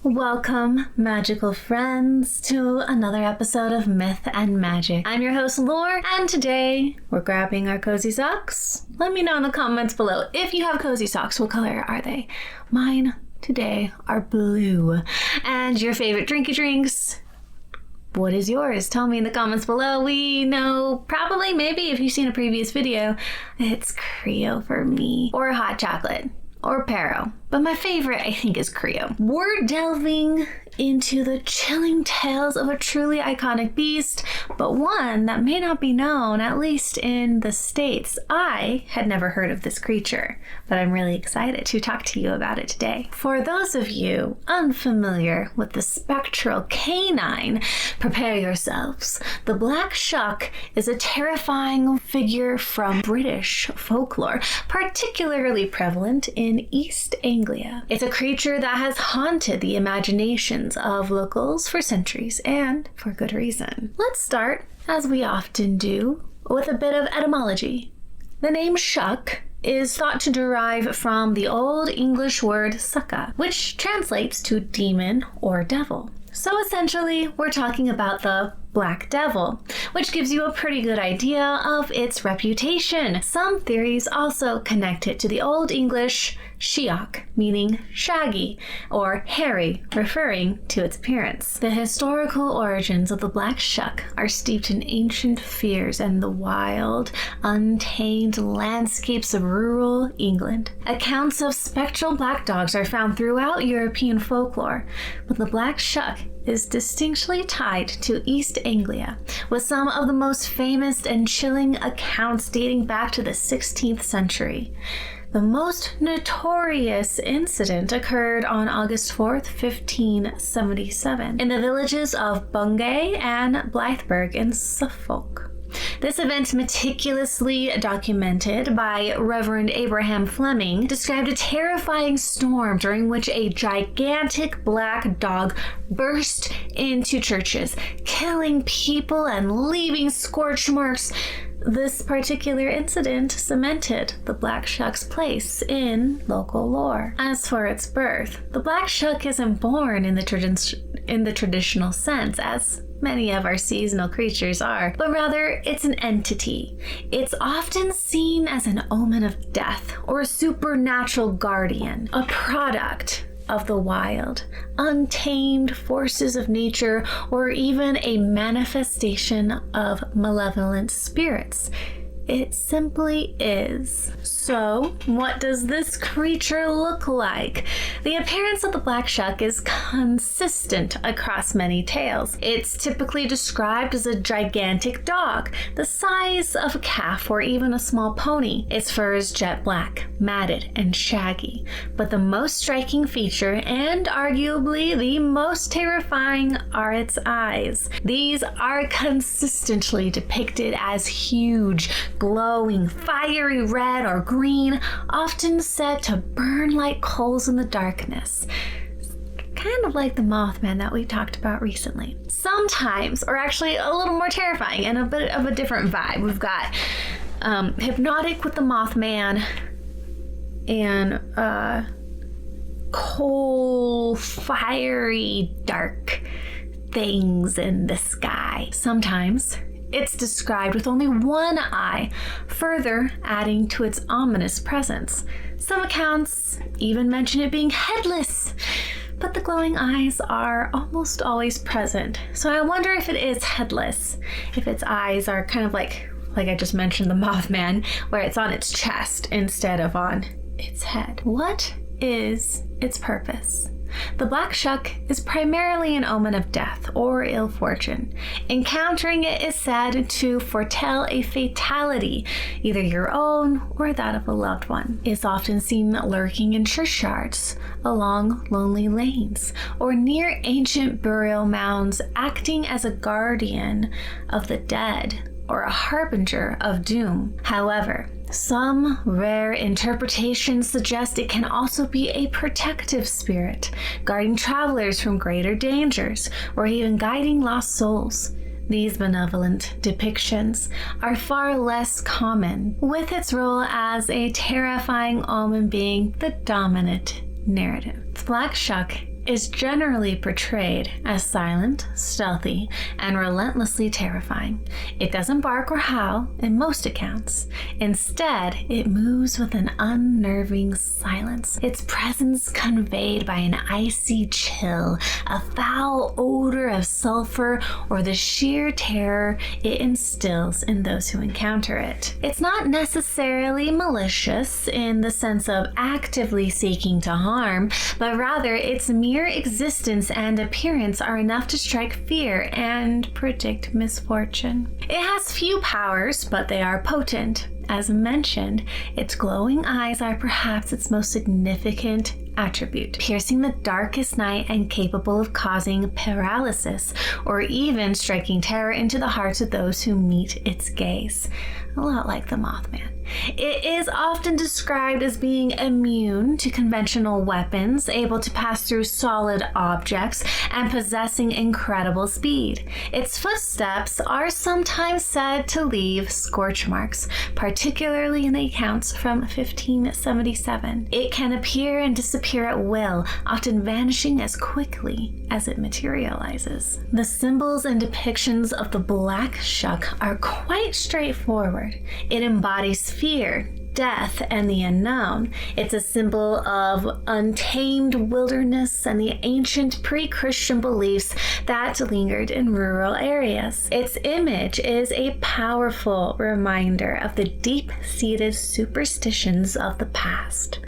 Welcome, magical friends, to another episode of Myth and Magic. I'm your host, Lore, and today we're grabbing our cozy socks. Let me know in the comments below if you have cozy socks. What color are they? Mine today are blue. And your favorite drinky drinks? What is yours? Tell me in the comments below. We know probably, maybe if you've seen a previous video, it's Creo for me, or hot chocolate, or Pero. But my favorite, I think, is Creo. We're delving into the chilling tales of a truly iconic beast, but one that may not be known, at least in the States. I had never heard of this creature, but I'm really excited to talk to you about it today. For those of you unfamiliar with the spectral canine, prepare yourselves. The Black Shuck is a terrifying figure from British folklore, particularly prevalent in East Anglia. It's a creature that has haunted the imaginations of locals for centuries, and for good reason. Let's start, as we often do, with a bit of etymology. The name Shuck is thought to derive from the Old English word succa, which translates to demon or devil. So essentially, we're talking about the Black Devil, which gives you a pretty good idea of its reputation. Some theories also connect it to the Old English Sheok, meaning shaggy, or hairy, referring to its appearance. The historical origins of the Black Shuck are steeped in ancient fears and the wild, untamed landscapes of rural England. Accounts of spectral black dogs are found throughout European folklore, but the Black Shuck is distinctly tied to East Anglia, with some of the most famous and chilling accounts dating back to the 16th century. The most notorious incident occurred on August 4th, 1577, in the villages of Bungay and Blythburgh in Suffolk. This event, meticulously documented by Reverend Abraham Fleming, described a terrifying storm during which a gigantic black dog burst into churches, killing people and leaving scorch marks. This particular incident cemented the Black Shuck's place in local lore. As for its birth, the Black Shuck isn't born in the traditional sense, as many of our seasonal creatures are, but rather it's an entity. It's often seen as an omen of death or a supernatural guardian, a product of the wild, untamed forces of nature, or even a manifestation of malevolent spirits. It simply is. So, what does this creature look like? The appearance of the Black Shuck is consistent across many tales. It's typically described as a gigantic dog, the size of a calf or even a small pony. Its fur is jet black, matted, and shaggy. But the most striking feature, and arguably the most terrifying, are its eyes. These are consistently depicted as huge, glowing, fiery red or green, often said to burn like coals in the darkness. Kind of like the Mothman that we talked about recently. Sometimes, or actually a little more terrifying and a bit of a different vibe. We've got Hypnotic with the Mothman and coal, fiery, dark things in the sky. Sometimes it's described with only one eye, further adding to its ominous presence. Some accounts even mention it being headless, but the glowing eyes are almost always present. So I wonder if it is headless, if its eyes are kind of like I just mentioned the Mothman, where it's on its chest instead of on its head. What is its purpose? The Black Shuck is primarily an omen of death or ill fortune. Encountering it is said to foretell a fatality, either your own or that of a loved one. It's often seen lurking in churchyards, along lonely lanes, or near ancient burial mounds, acting as a guardian of the dead or a harbinger of doom. However, some rare interpretations suggest it can also be a protective spirit, guarding travelers from greater dangers, or even guiding lost souls. These benevolent depictions are far less common, with its role as a terrifying omen being the dominant narrative. The Black Shuck is generally portrayed as silent, stealthy, and relentlessly terrifying. It doesn't bark or howl in most accounts. Instead, it moves with an unnerving silence, its presence conveyed by an icy chill, a foul odor of sulfur, or the sheer terror it instills in those who encounter it. It's not necessarily malicious in the sense of actively seeking to harm, but rather its mere existence and appearance are enough to strike fear and predict misfortune. It has few powers, but they are potent. As mentioned, its glowing eyes are perhaps its most significant attribute, piercing the darkest night and capable of causing paralysis or even striking terror into the hearts of those who meet its gaze. A lot like the Mothman. It is often described as being immune to conventional weapons, able to pass through solid objects, and possessing incredible speed. Its footsteps are sometimes said to leave scorch marks, particularly in the accounts from 1577. It can appear and disappear at will, often vanishing as quickly as it materializes. The symbols and depictions of the Black Shuck are quite straightforward. It embodies fear, death, and the unknown. It's a symbol of untamed wilderness and the ancient pre-Christian beliefs that lingered in rural areas. Its image is a powerful reminder of the deep-seated superstitions of the past.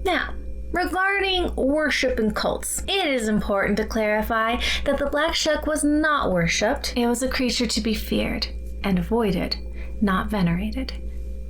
Now, regarding worship and cults, it is important to clarify that the Black Shuck was not worshipped. It was a creature to be feared and avoided, not venerated.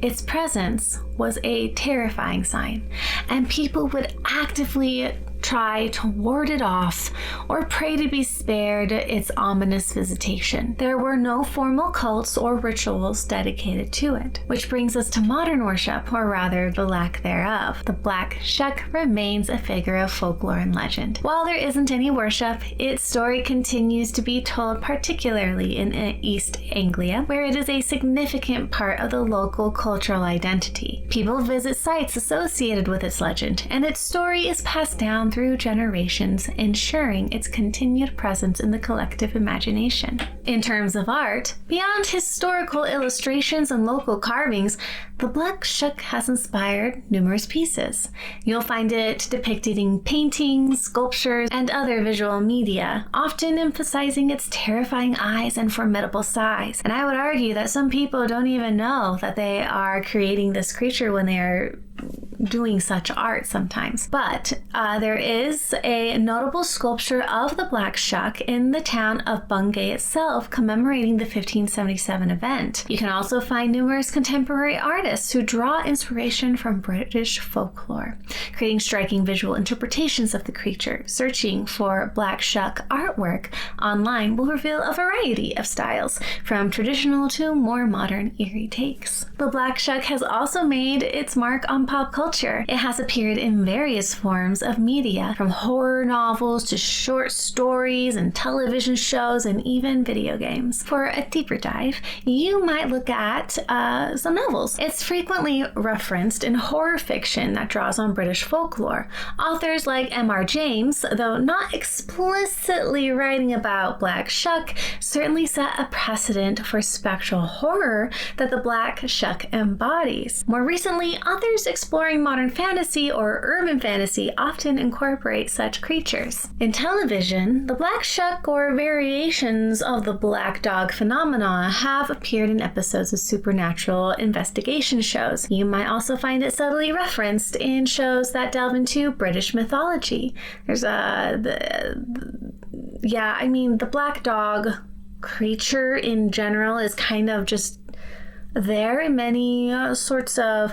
Its presence was a terrifying sign, and people would actively try to ward it off or pray to be spared its ominous visitation. There were no formal cults or rituals dedicated to it, which brings us to modern worship, or rather the lack thereof. The Black Shuck remains a figure of folklore and legend. While there isn't any worship, its story continues to be told, particularly in East Anglia, where it is a significant part of the local cultural identity. People visit sites associated with its legend, and its story is passed down through generations, ensuring its continued presence in the collective imagination. In terms of art, beyond historical illustrations and local carvings, the Black Shuck has inspired numerous pieces. You'll find it depicted in paintings, sculptures, and other visual media, often emphasizing its terrifying eyes and formidable size. And I would argue that some people don't even know that they are creating this creature when they are doing such art sometimes. But there is a notable sculpture of the Black Shuck in the town of Bungay itself, commemorating the 1577 event. You can also find numerous contemporary artists who draw inspiration from British folklore, creating striking visual interpretations of the creature. Searching for Black Shuck artwork online will reveal a variety of styles, from traditional to more modern eerie takes. The Black Shuck has also made its mark on pop culture. It has appeared in various forms of media, from horror novels to short stories and television shows and even video games. For a deeper dive, you might look at some novels. It's frequently referenced in horror fiction that draws on British folklore. Authors like M.R. James, though not explicitly writing about Black Shuck, certainly set a precedent for spectral horror that the Black Shuck embodies. More recently, authors exploring modern fantasy or urban fantasy often incorporate such creatures. In television, the Black Shuck, or variations of the black dog phenomena, have appeared in episodes of supernatural investigation shows. You might also find it subtly referenced in shows that delve into British mythology. There's the black dog creature in general is kind of just there in many sorts of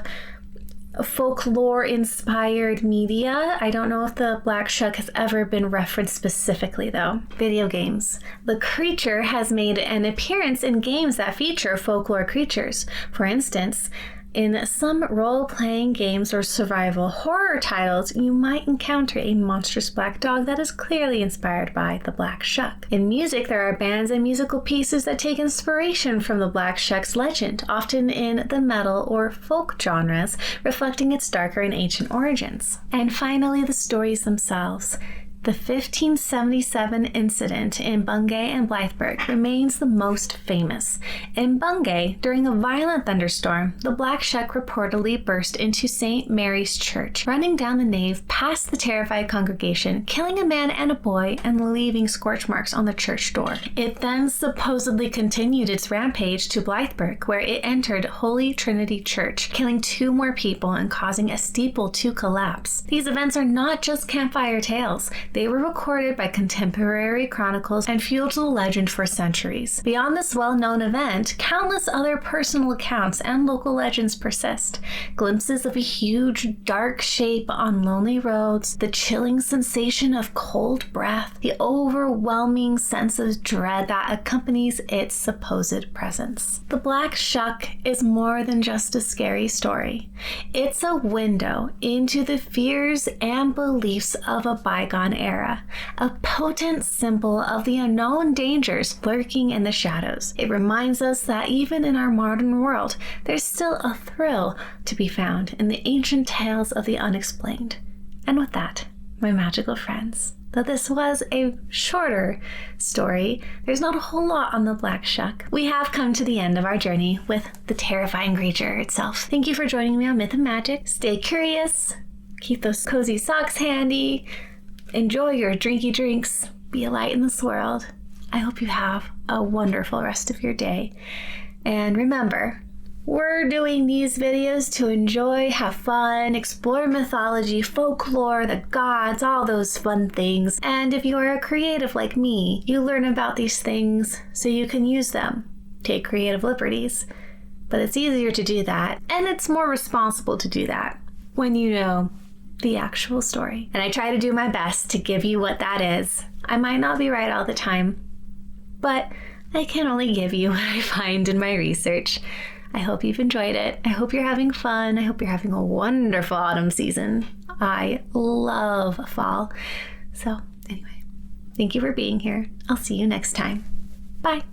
folklore-inspired media. I don't know if the Black Shuck has ever been referenced specifically, though. Video games. The creature has made an appearance in games that feature folklore creatures. For instance, in some role-playing games or survival horror titles, you might encounter a monstrous black dog that is clearly inspired by the Black Shuck. In music, there are bands and musical pieces that take inspiration from the Black Shuck's legend, often in the metal or folk genres, reflecting its darker and ancient origins. And finally, the stories themselves. The 1577 incident in Bungay and Blytheburg remains the most famous. In Bungay, during a violent thunderstorm, the Black Shuck reportedly burst into St. Mary's Church, running down the nave past the terrified congregation, killing a man and a boy, and leaving scorch marks on the church door. It then supposedly continued its rampage to Blytheburg, where it entered Holy Trinity Church, killing 2 more people and causing a steeple to collapse. These events are not just campfire tales. They were recorded by contemporary chronicles and fueled the legend for centuries. Beyond this well-known event, countless other personal accounts and local legends persist. Glimpses of a huge, dark shape on lonely roads, the chilling sensation of cold breath, the overwhelming sense of dread that accompanies its supposed presence. The Black Shuck is more than just a scary story. It's a window into the fears and beliefs of a bygone era, a potent symbol of the unknown dangers lurking in the shadows. It reminds us that even in our modern world, there's still a thrill to be found in the ancient tales of the unexplained. And with that, my magical friends, though this was a shorter story, there's not a whole lot on the Black Shuck. We have come to the end of our journey with the terrifying creature itself. Thank you for joining me on Myth and Magic. Stay curious, keep those cozy socks handy, enjoy your drinky drinks, be a light in this world. I hope you have a wonderful rest of your day. And remember, we're doing these videos to enjoy, have fun, explore mythology, folklore, the gods, all those fun things. And if you are a creative like me, you learn about these things so you can use them, take creative liberties. But it's easier to do that, and it's more responsible to do that when you know the actual story. And I try to do my best to give you what that is. I might not be right all the time, but I can only give you what I find in my research. I hope you've enjoyed it. I hope you're having fun. I hope you're having a wonderful autumn season. I love fall. So anyway, thank you for being here. I'll see you next time. Bye.